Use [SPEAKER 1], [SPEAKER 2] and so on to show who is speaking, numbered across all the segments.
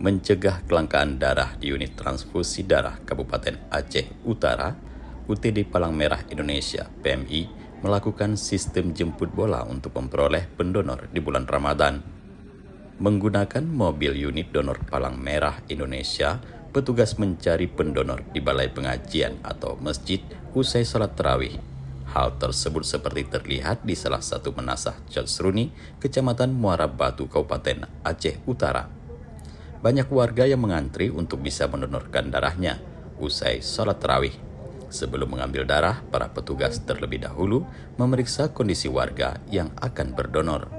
[SPEAKER 1] Mencegah kelangkaan darah di unit transfusi darah Kabupaten Aceh Utara, UTD Palang Merah Indonesia (PMI) melakukan sistem jemput bola untuk memperoleh pendonor di bulan Ramadan. Menggunakan mobil unit donor Palang Merah Indonesia, petugas mencari pendonor di balai pengajian atau masjid usai salat tarawih. Hal tersebut seperti terlihat di salah satu menasah Jazruni, Kecamatan Muara Batu, Kabupaten Aceh Utara. Banyak warga yang mengantri untuk bisa mendonorkan darahnya usai salat tarawih. Sebelum mengambil darah, para petugas terlebih dahulu memeriksa kondisi warga yang akan berdonor.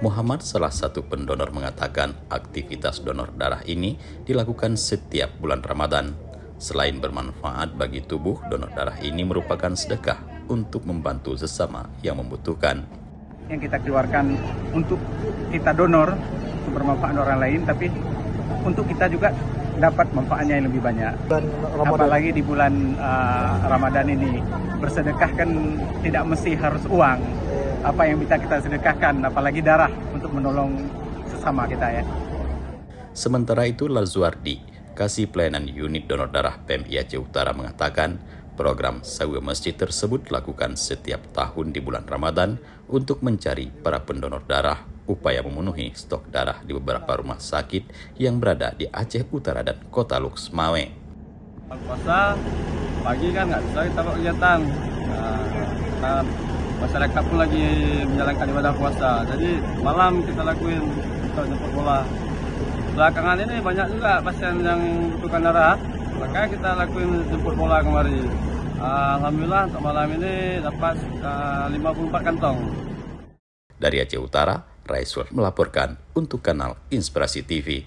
[SPEAKER 1] Muhammad, salah satu pendonor, mengatakan aktivitas donor darah ini dilakukan setiap bulan Ramadan. Selain bermanfaat bagi tubuh, donor darah ini merupakan sedekah untuk membantu sesama yang membutuhkan.
[SPEAKER 2] Yang kita keluarkan untuk kita donor, untuk bermanfaat orang lain, tapi untuk kita juga dapat manfaatnya yang lebih banyak. Apalagi di bulan Ramadan ini, bersedekah kan tidak mesti harus uang. Apa yang bisa kita sedekahkan, apalagi darah, untuk menolong sesama kita ya.
[SPEAKER 1] Sementara itu, Lazuardi, Kasih Pelayanan Unit Donor Darah PMI Aceh Utara, mengatakan program sewa masjid tersebut dilakukan setiap tahun di bulan Ramadan untuk mencari para pendonor darah, upaya memenuhi stok darah di beberapa rumah sakit yang berada di Aceh Utara dan Kota Lux Mawé.
[SPEAKER 3] Puasa pagi kan nggak bisa kita buat kegiatan, masyarakat pun lagi menjalankan ibadah puasa, jadi malam kita lakuin untuk jemput bola. Belakangan ini banyak juga pasien yang membutuhkan darah, maka kita lakuin jemput bola kemari. Alhamdulillah untuk malam ini dapat 54 kantong.
[SPEAKER 1] Dari Aceh Utara, Raisul melaporkan untuk kanal Inspirasi TV.